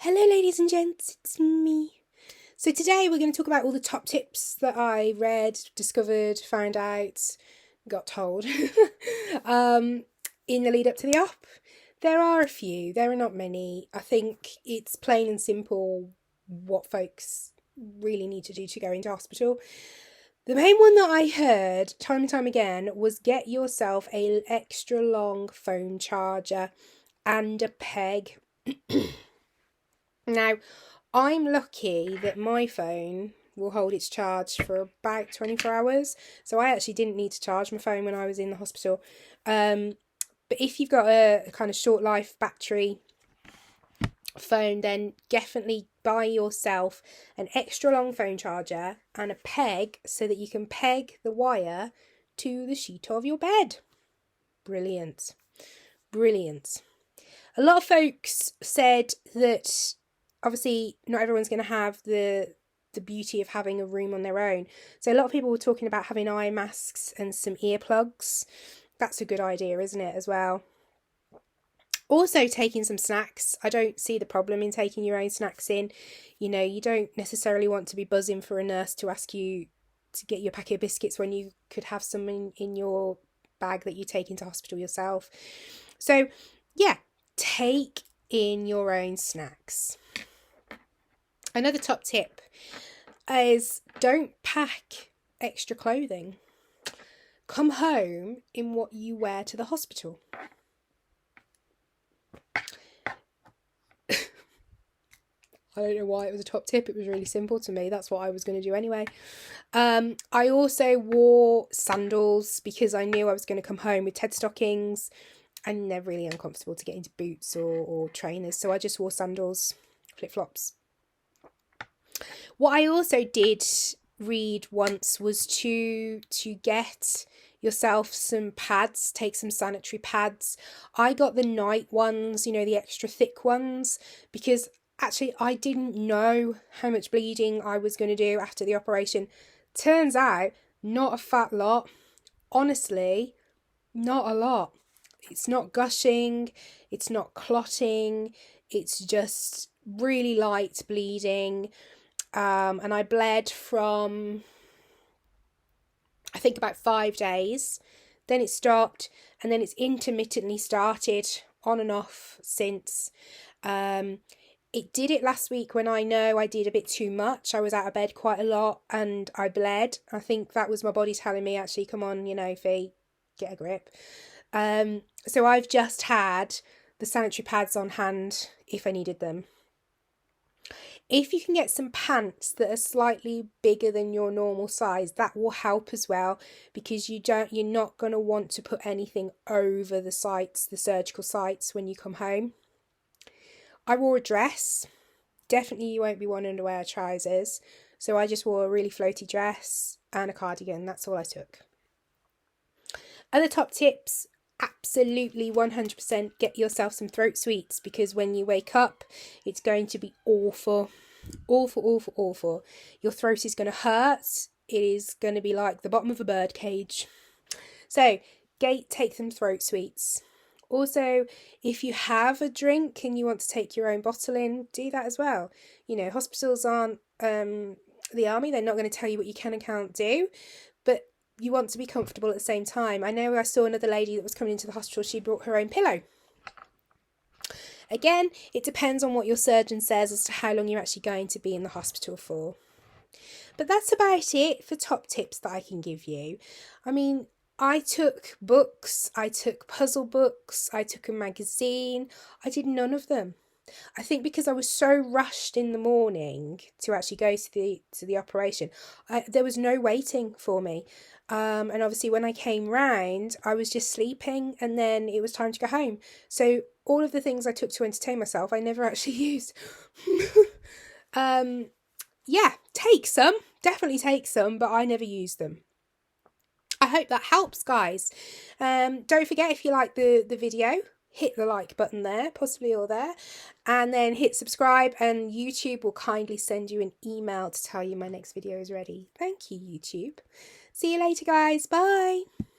Hello ladies and gents, it's me. So today we're going to talk about all the top tips that I read, discovered, found out, got told in the lead up to the op. There are a few, there are not many. I think it's plain and simple what folks really need to do to go into hospital. The main one that I heard time and time again was get yourself an extra long phone charger and a peg. Now, I'm lucky that my phone will hold its charge for about 24 hours. So I actually didn't need to charge my phone when I was in the hospital. But if you've got a kind of short life battery phone, then definitely buy yourself an extra long phone charger and a peg so that you can peg the wire to the sheet of your bed. Brilliant. Brilliant. A lot of folks said that obviously not everyone's going to have the beauty of having a room on their own. So a lot of people were talking about having eye masks and some earplugs. That's a good idea, isn't it, as well? Also taking some snacks. I don't see the problem in taking your own snacks in. You know, you don't necessarily want to be buzzing for a nurse to ask you to get you a packet of biscuits when you could have some in your bag that you take into hospital yourself. So, yeah, take in your own snacks. Another top tip is don't pack extra clothing. Come home in what you wear to the hospital. I don't know why it was a top tip. It was really simple to me. That's what I was going to do anyway. I also wore sandals because I knew I was going to come home with Ted stockings and they're really uncomfortable to get into boots or trainers. So I just wore sandals, flip-flops. What I also did read once was to get yourself some pads, take some sanitary pads. I got the night ones, you know, the extra thick ones, because actually I didn't know how much bleeding I was going to do after the operation. Turns out, not a fat lot. Honestly, not a lot. It's not gushing, it's not clotting, it's just really light bleeding. And I bled from, I think, about 5 days. Then it stopped, and then it's intermittently started on and off since. It did it last week when I know I did a bit too much. I was out of bed quite a lot and I bled. I think that was my body telling me, actually, come on, you know, Fee, get a grip. So I've just had the sanitary pads on hand if I needed them. If you can get some pants that are slightly bigger than your normal size, that will help as well, because you're not going to want to put anything over the sites, the surgical sites, when you come home. I wore a dress. Definitely you won't be wanting to wear trousers. So I just wore a really floaty dress and a cardigan. That's all I took. Other top tips, absolutely 100% get yourself some throat sweets, because when you wake up, it's going to be awful. Awful, awful, awful. Your throat is going to hurt. It is going to be like the bottom of a bird cage. So, take some throat sweets. Also, if you have a drink and you want to take your own bottle in, do that as well. You know, hospitals aren't the army. They're not going to tell you what you can and can't do. But you want to be comfortable at the same time. I know I saw another lady that was coming into the hospital. She brought her own pillow. Again, it depends on what your surgeon says as to how long you're actually going to be in the hospital for. But that's about it for top tips that I can give you. I mean, I took books, I took puzzle books, I took a magazine. I did none of them. I think because I was so rushed in the morning to actually go to the operation, there was no waiting for me. And obviously when I came round, I was just sleeping and then it was time to go home. So all of the things I took to entertain myself, I never actually used. Yeah, take some. Definitely take some, but I never used them. I hope that helps, guys. Don't forget, if you like the video, hit the like button there, possibly or there, and then hit subscribe, and YouTube will kindly send you an email to tell you my next video is ready. Thank you, YouTube. See you later, guys. Bye.